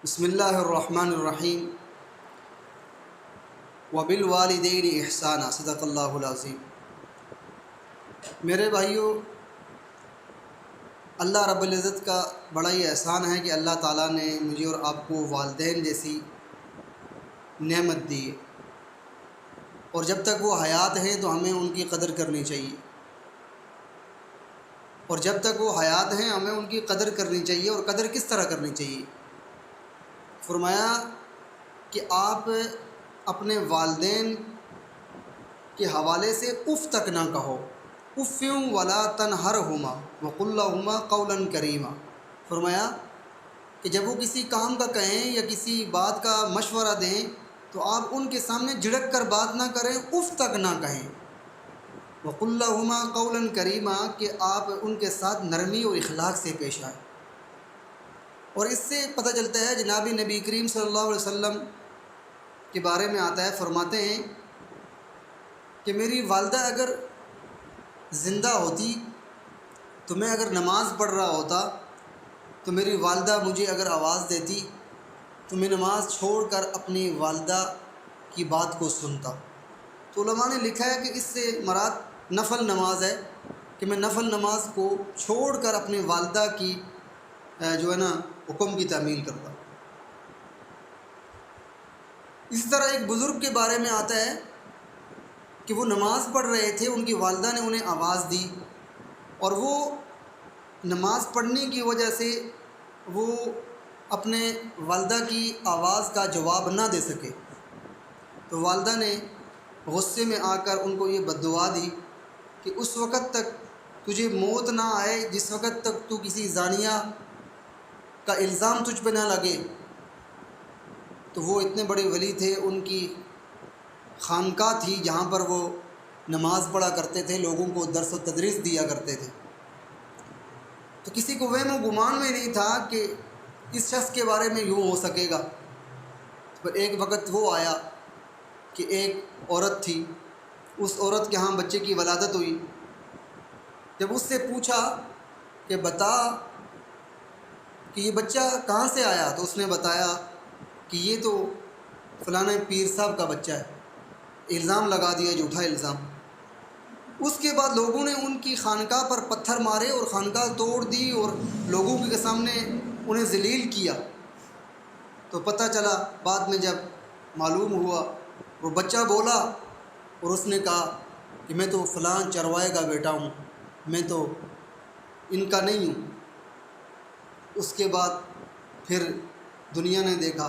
بسم اللہ الرحمن الرحیم وبالوالدین احسانا صدق اللہ العظیم۔ میرے بھائیوں، اللہ رب العزت کا بڑا ہی احسان ہے کہ اللہ تعالیٰ نے مجھے اور آپ کو والدین جیسی نعمت دی ہے، اور جب تک وہ حیات ہیں تو ہمیں ان کی قدر کرنی چاہیے، اور جب تک وہ حیات ہیں ہمیں ان کی قدر کرنی چاہیے۔ اور قدر کس طرح کرنی چاہیے؟ فرمایا کہ آپ اپنے والدین کے حوالے سے اف تک نہ کہو، اف ولا تنہرہما وقل لہما قولا کریما۔ فرمایا کہ جب وہ کسی کام کا کہیں یا کسی بات کا مشورہ دیں تو آپ ان کے سامنے جھڑک کر بات نہ کریں، اف تک نہ کہیں۔ وقل لہما قولا کریما، کہ آپ ان کے ساتھ نرمی اور اخلاق سے پیش آئیں۔ اور اس سے پتہ چلتا ہے، جناب نبی کریم صلی اللہ علیہ وسلم کے بارے میں آتا ہے، فرماتے ہیں کہ میری والدہ اگر زندہ ہوتی تو میں اگر نماز پڑھ رہا ہوتا تو میری والدہ مجھے اگر آواز دیتی تو میں نماز چھوڑ کر اپنی والدہ کی بات کو سنتا۔ تو علماء نے لکھا ہے کہ اس سے مراد نفل نماز ہے، کہ میں نفل نماز کو چھوڑ کر اپنی والدہ کی حکم کی تعمیل کرتا۔ اسی طرح ایک بزرگ کے بارے میں آتا ہے کہ وہ نماز پڑھ رہے تھے، ان کی والدہ نے انہیں آواز دی، اور وہ نماز پڑھنے کی وجہ سے وہ اپنے والدہ کی آواز کا جواب نہ دے سکے، تو والدہ نے غصے میں آ کر ان کو یہ بد دعا دی کہ اس وقت تک تجھے موت نہ آئے جس وقت تک تو کسی زانیہ کا الزام تجھ پہ نہ لگے۔ تو وہ اتنے بڑے ولی تھے، ان کی خانقاہ تھی جہاں پر وہ نماز پڑھا کرتے تھے، لوگوں کو درس و تدریس دیا کرتے تھے۔ تو کسی کو وہم و گمان میں نہیں تھا کہ اس شخص کے بارے میں یوں ہو سکے گا۔ تو ایک وقت وہ آیا کہ ایک عورت تھی، اس عورت کے ہاں بچے کی ولادت ہوئی۔ جب اس سے پوچھا کہ بتا کہ یہ بچہ کہاں سے آیا، تو اس نے بتایا کہ یہ تو فلاں پیر صاحب کا بچہ ہے۔ الزام لگا دیا، جھوٹا الزام۔ اس کے بعد لوگوں نے ان کی خانقاہ پر پتھر مارے اور خانقاہ توڑ دی اور لوگوں کے سامنے انہیں ذلیل کیا۔ تو پتہ چلا بعد میں، جب معلوم ہوا، وہ بچہ بولا اور اس نے کہا کہ میں تو فلاں چروائے کا بیٹا ہوں، میں تو ان کا نہیں ہوں۔ اس کے بعد پھر دنیا نے دیکھا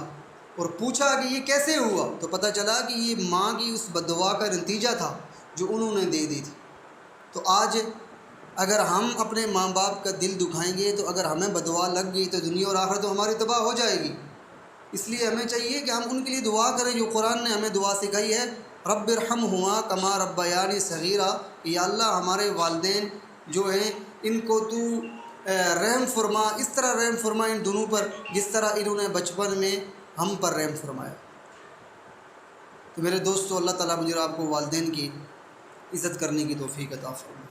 اور پوچھا کہ یہ کیسے ہوا، تو پتہ چلا کہ یہ ماں کی اس بد دعا کا نتیجہ تھا جو انہوں نے دے دی تھی۔ تو آج اگر ہم اپنے ماں باپ کا دل دکھائیں گے، تو اگر ہمیں بد دعا لگ گئی تو دنیا اور آخرت تو ہماری تباہ ہو جائے گی۔ اس لیے ہمیں چاہیے کہ ہم ان کے لیے دعا کریں، جو قرآن نے ہمیں دعا سکھائی ہے، رب ارحمہما کما ربیانی صغیرا، کہ یا اللہ ہمارے والدین جو ہیں ان کو تو رحم فرما، اس طرح رحم فرما ان دونوں پر جس طرح انہوں نے بچپن میں ہم پر رحم فرمایا۔ تو میرے دوستو، اللہ تعالیٰ مجھے اور آپ کو والدین کی عزت کرنے کی توفیق عطا فرمائے۔